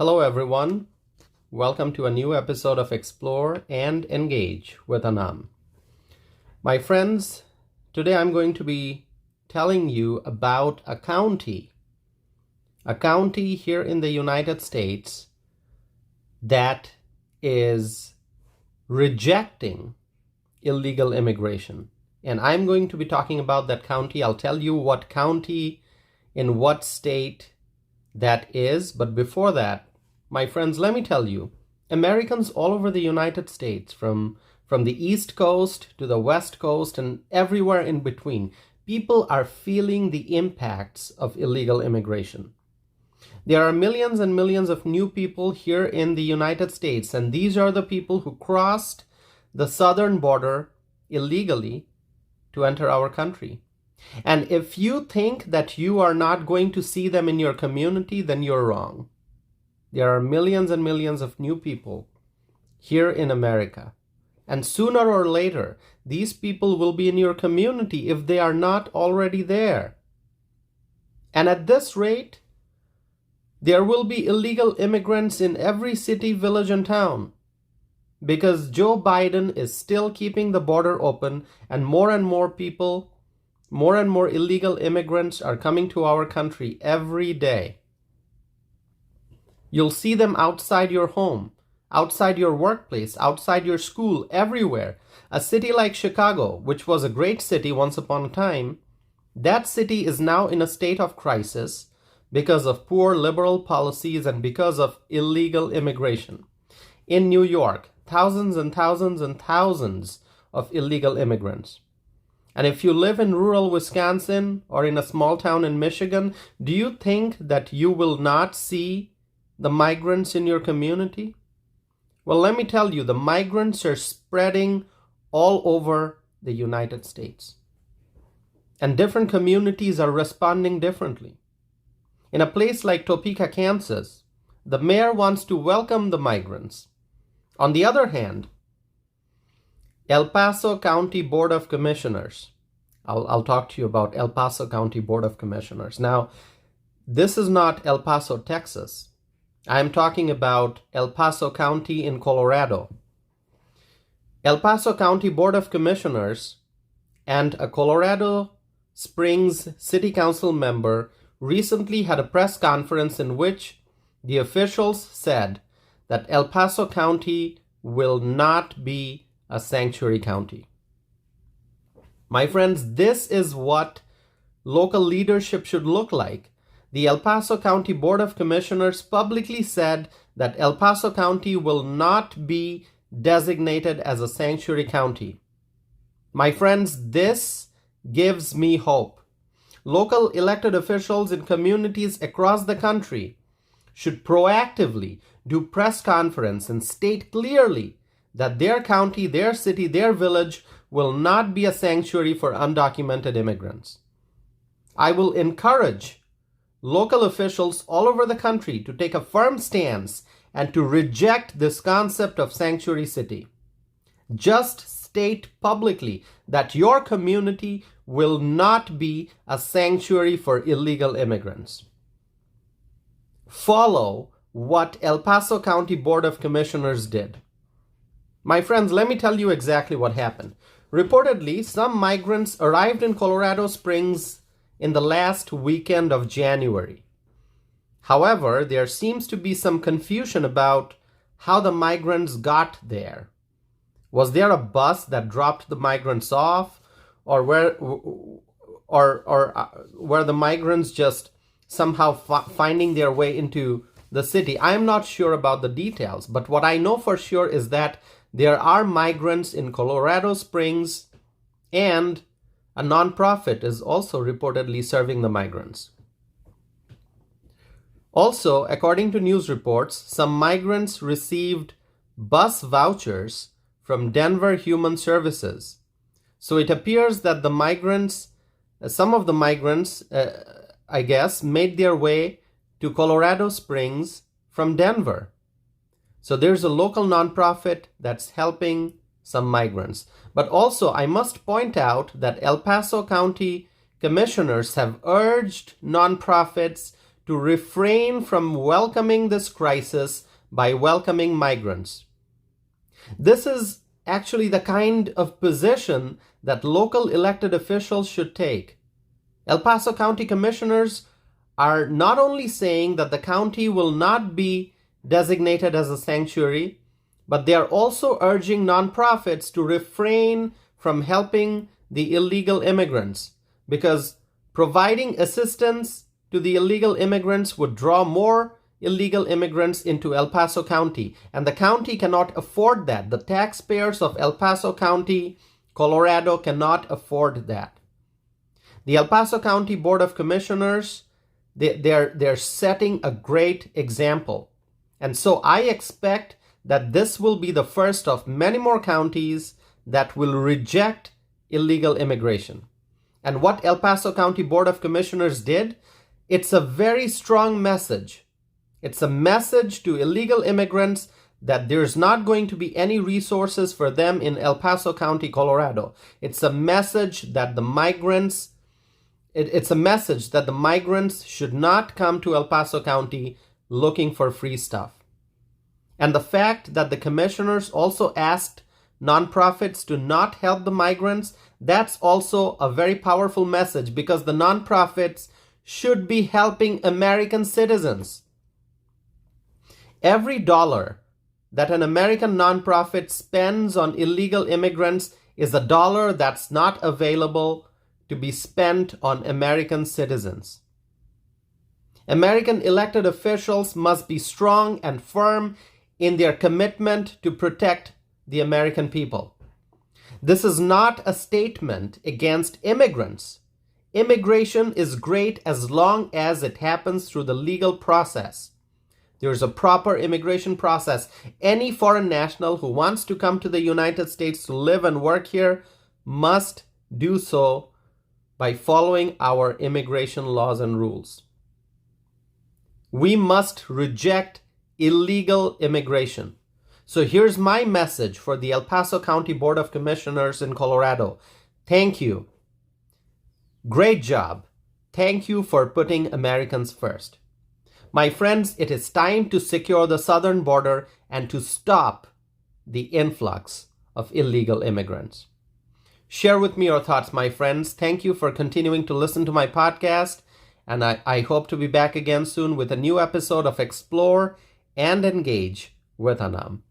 Hello everyone, welcome to a new episode of Explore and Engage with Anam. My friends, today I'm going to be telling you about a county here in the United States that is rejecting illegal immigration. And I'm going to be talking about that county. I'll tell you what county in what state that is. But before that, my friends, let me tell you, Americans all over the United States, from the East Coast to the West Coast and everywhere in between, people are feeling the impacts of illegal immigration. There are millions and millions of new people here in the United States, and these are the people who crossed the southern border illegally to enter our country. And if you think that you are not going to see them in your community, then you're wrong. There are millions and millions of new people here in America. And sooner or later, these people will be in your community if they are not already there. And at this rate, there will be illegal immigrants in every city, village, and town. Because Joe Biden is still keeping the border open, and more people, more and more illegal immigrants are coming to our country every day. You'll see them outside your home, outside your workplace, outside your school, everywhere. A city like Chicago, which was a great city once upon a time, that city is now in a state of crisis because of poor liberal policies and because of illegal immigration. In New York, thousands and thousands and thousands of illegal immigrants. And if you live in rural Wisconsin or in a small town in Michigan, do you think that you will not see the migrants in your community? Well, let me tell you, the migrants are spreading all over the United States. And different communities are responding differently. In a place like Topeka, Kansas, the mayor wants to welcome the migrants. On the other hand, El Paso County Board of Commissioners. I'll talk to you about El Paso County Board of Commissioners. Now, this is not El Paso, Texas. I'm talking about El Paso County in Colorado. El Paso County Board of Commissioners and a Colorado Springs City Council member recently had a press conference in which the officials said that El Paso County will not be a sanctuary county. My friends, this is what local leadership should look like. The El Paso County Board of Commissioners publicly said that El Paso County will not be designated as a sanctuary county. My friends, this gives me hope. Local elected officials in communities across the country should proactively do press conference and state clearly that their county, their city, their village will not be a sanctuary for undocumented immigrants. I will encourage local officials all over the country to take a firm stance and to reject this concept of sanctuary city. Just state publicly that your community will not be a sanctuary for illegal immigrants. Follow what El Paso County Board of Commissioners did. My friends, let me tell you exactly what happened. Reportedly, some migrants arrived in Colorado Springs in the last weekend of January. However, there seems to be some confusion about how the migrants got there. Was there a bus that dropped the migrants off, or were the migrants just somehow finding their way into the city? I am not sure about the details, but what I know for sure is that there are migrants in Colorado Springs, and a nonprofit is also reportedly serving the migrants. Also, according to news reports, some migrants received bus vouchers from Denver Human Services. So it appears that some of the migrants, made their way to Colorado Springs from Denver. So there's a local nonprofit that's helping some migrants. But also, I must point out that El Paso County commissioners have urged nonprofits to refrain from welcoming this crisis by welcoming migrants. This is actually the kind of position that local elected officials should take. El Paso County commissioners are not only saying that the county will not be designated as a sanctuary, but they are also urging nonprofits to refrain from helping the illegal immigrants, because providing assistance to the illegal immigrants would draw more illegal immigrants into El Paso County, and the county cannot afford that. The taxpayers of El Paso County, Colorado, cannot afford that. The El Paso County Board of Commissioners, they're setting a great example. And so I expect that this will be the first of many more counties that will reject illegal immigration. And what El Paso County Board of Commissioners did, it's a very strong message. It's a message to illegal immigrants that there's not going to be any resources for them in El Paso County, Colorado. It's a message that the migrants should not come to El Paso County looking for free stuff. And the fact that the commissioners also asked nonprofits to not help the migrants, that's also a very powerful message, because the nonprofits should be helping American citizens. Every dollar that an American nonprofit spends on illegal immigrants is a dollar that's not available to be spent on American citizens. American elected officials must be strong and firm in their commitment to protect the American people. This is not a statement against immigrants. Immigration is great as long as it happens through the legal process. There's a proper immigration process. Any foreign national who wants to come to the United States to live and work here must do so by following our immigration laws and rules. We must reject illegal immigration. So here's my message for the El Paso County Board of Commissioners in Colorado. Thank you. Great job. Thank you for putting Americans first. My friends, it is time to secure the southern border and to stop the influx of illegal immigrants. Share with me your thoughts, my friends. Thank you for continuing to listen to my podcast, and I hope to be back again soon with a new episode of Explore and Engage with Anam.